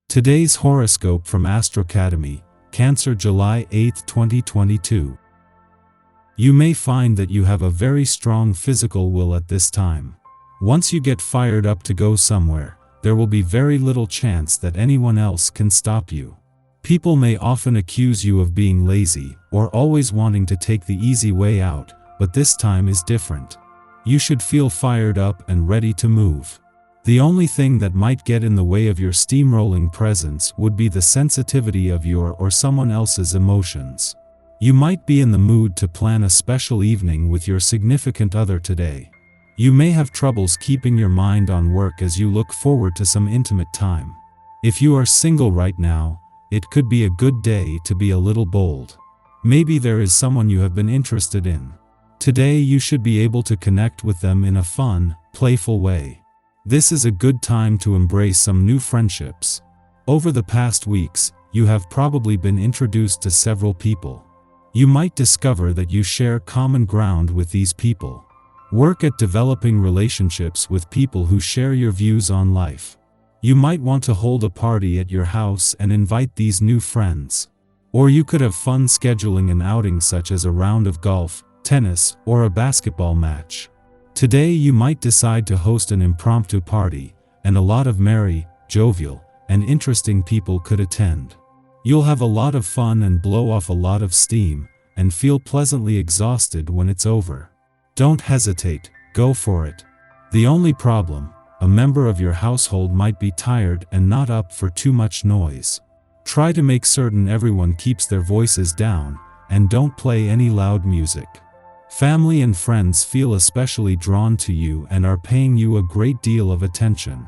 Today's horoscope from Astrocademy, Cancer, July 8, 2022. You may find that you have a very strong physical will at this time. Once you get fired up to go somewhere, there will be very little chance that anyone else can stop you. People may often accuse you of being lazy or always wanting to take the easy way out, but this time is different. You should feel fired up and ready to move. The only thing that might get in the way of your steamrolling presence would be the sensitivity of your or someone else's emotions. You might be in the mood to plan a special evening with your significant other today. You may have troubles keeping your mind on work as you look forward to some intimate time. If you are single right now, it could be a good day to be a little bold. Maybe there is someone you have been interested in. Today you should be able to connect with them in a fun, playful way. This is a good time to embrace some new friendships. Over the past weeks, you have probably been introduced to several people. You might discover that you share common ground with these people. Work at developing relationships with people who share your views on life. You might want to hold a party at your house and invite these new friends. Or you could have fun scheduling an outing such as a round of golf, tennis, or a basketball match. Today you might decide to host an impromptu party, and a lot of merry, jovial, and interesting people could attend. You'll have a lot of fun and blow off a lot of steam, and feel pleasantly exhausted when it's over. Don't hesitate, go for it. The only problem, a member of your household might be tired and not up for too much noise. Try to make certain everyone keeps their voices down, and don't play any loud music. Family and friends feel especially drawn to you and are paying you a great deal of attention.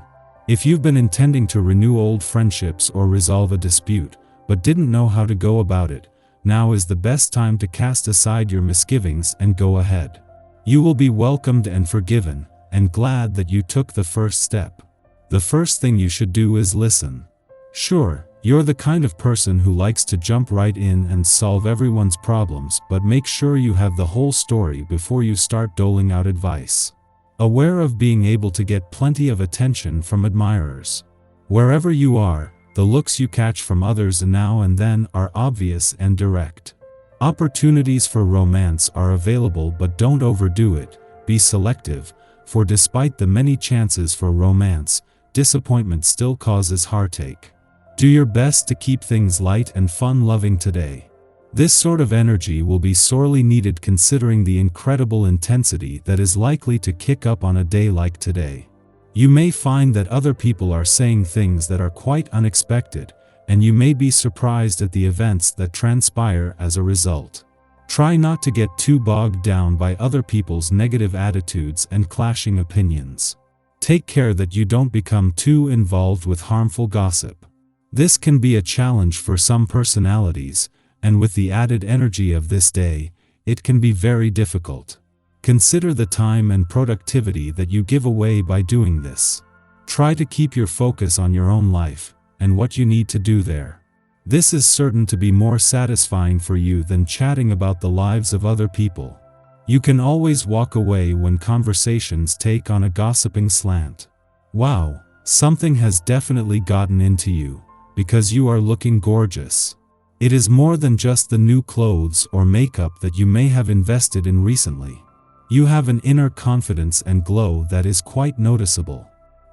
If you've been intending to renew old friendships or resolve a dispute, but didn't know how to go about it, now is the best time to cast aside your misgivings and go ahead. You will be welcomed and forgiven, and glad that you took the first step. The first thing you should do is listen. Sure, you're the kind of person who likes to jump right in and solve everyone's problems, but make sure you have the whole story before you start doling out advice. Aware of being able to get plenty of attention from admirers. Wherever you are, the looks you catch from others now and then are obvious and direct. Opportunities for romance are available, but don't overdo it. Be selective, for despite the many chances for romance, disappointment still causes heartache. Do your best to keep things light and fun-loving today. This sort of energy will be sorely needed considering the incredible intensity that is likely to kick up on a day like today. You may find that other people are saying things that are quite unexpected, and you may be surprised at the events that transpire as a result. Try not to get too bogged down by other people's negative attitudes and clashing opinions. Take care that you don't become too involved with harmful gossip. This can be a challenge for some personalities, and with the added energy of this day, it can be very difficult. Consider the time and productivity that you give away by doing this. Try to keep your focus on your own life, and what you need to do there. This is certain to be more satisfying for you than chatting about the lives of other people. You can always walk away when conversations take on a gossiping slant. Wow, something has definitely gotten into you, because you are looking gorgeous. It is more than just the new clothes or makeup that you may have invested in recently. You have an inner confidence and glow that is quite noticeable.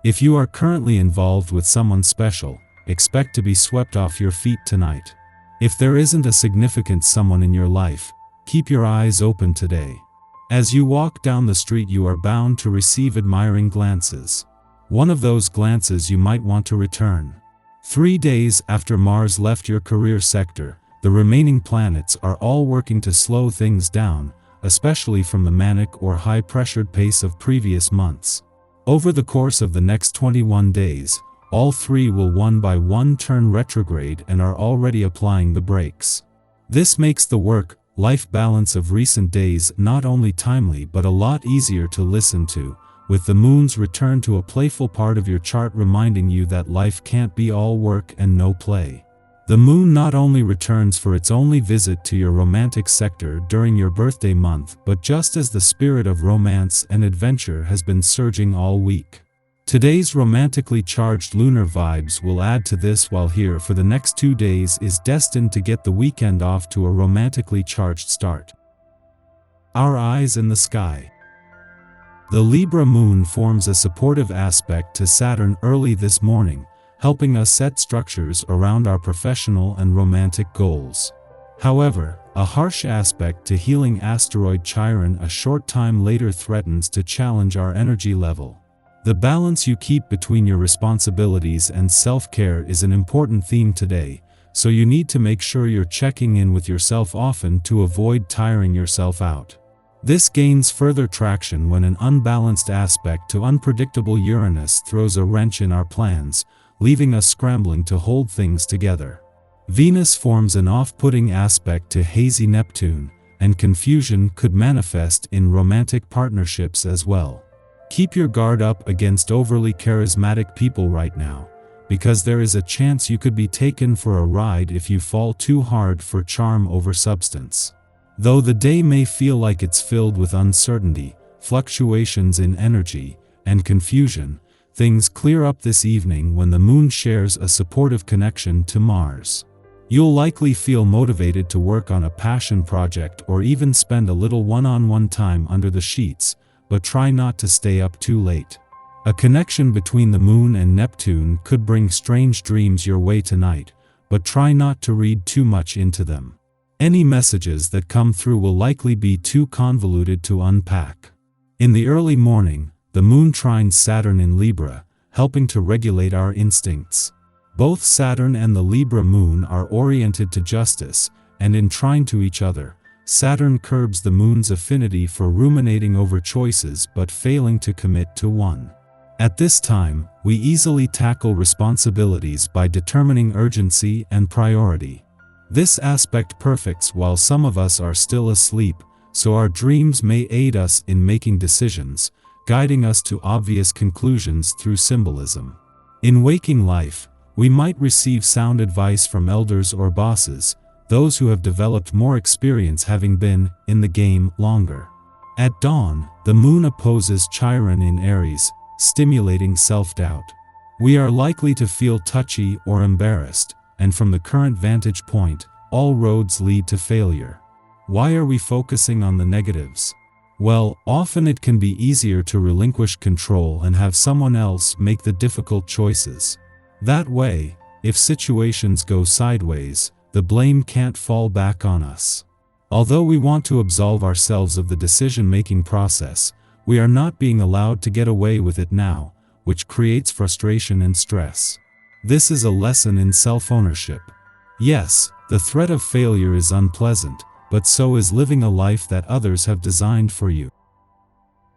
If you are currently involved with someone special, expect to be swept off your feet tonight. If there isn't a significant someone in your life, keep your eyes open today. As you walk down the street, you are bound to receive admiring glances. One of those glances you might want to return. 3 days after Mars left your career sector, the remaining planets are all working to slow things down, especially from the manic or high-pressured pace of previous months. Over the course of the next 21 days, all three will one by one turn retrograde and are already applying the brakes. This makes the work-life balance of recent days not only timely but a lot easier to listen to, with the moon's return to a playful part of your chart reminding you that life can't be all work and no play. The moon not only returns for its only visit to your romantic sector during your birthday month, but just as the spirit of romance and adventure has been surging all week. Today's romantically charged lunar vibes will add to this, while here for the next 2 days is destined to get the weekend off to a romantically charged start. Our eyes in the sky. The Libra moon forms a supportive aspect to Saturn early this morning, helping us set structures around our professional and romantic goals. However, a harsh aspect to healing asteroid Chiron a short time later threatens to challenge our energy level. The balance you keep between your responsibilities and self-care is an important theme today, so you need to make sure you're checking in with yourself often to avoid tiring yourself out. This gains further traction when an unbalanced aspect to unpredictable Uranus throws a wrench in our plans, leaving us scrambling to hold things together. Venus forms an off-putting aspect to hazy Neptune, and confusion could manifest in romantic partnerships as well. Keep your guard up against overly charismatic people right now, because there is a chance you could be taken for a ride if you fall too hard for charm over substance. Though the day may feel like it's filled with uncertainty, fluctuations in energy, and confusion, things clear up this evening when the moon shares a supportive connection to Mars. You'll likely feel motivated to work on a passion project or even spend a little one-on-one time under the sheets, but try not to stay up too late. A connection between the moon and Neptune could bring strange dreams your way tonight, but try not to read too much into them. Any messages that come through will likely be too convoluted to unpack. In the early morning, the moon trines Saturn in Libra, helping to regulate our instincts. Both Saturn and the Libra moon are oriented to justice, and in trine to each other, Saturn curbs the moon's affinity for ruminating over choices but failing to commit to one. At this time, we easily tackle responsibilities by determining urgency and priority. This aspect perfects while some of us are still asleep, so our dreams may aid us in making decisions, guiding us to obvious conclusions through symbolism. In waking life, we might receive sound advice from elders or bosses, those who have developed more experience having been in the game longer. At dawn, the moon opposes Chiron in Aries, stimulating self-doubt. We are likely to feel touchy or embarrassed, and from the current vantage point, all roads lead to failure. Why are we focusing on the negatives? Well, often it can be easier to relinquish control and have someone else make the difficult choices. That way, if situations go sideways, the blame can't fall back on us. Although we want to absolve ourselves of the decision-making process, we are not being allowed to get away with it now, which creates frustration and stress. This is a lesson in self-ownership. Yes, the threat of failure is unpleasant, but so is living a life that others have designed for you.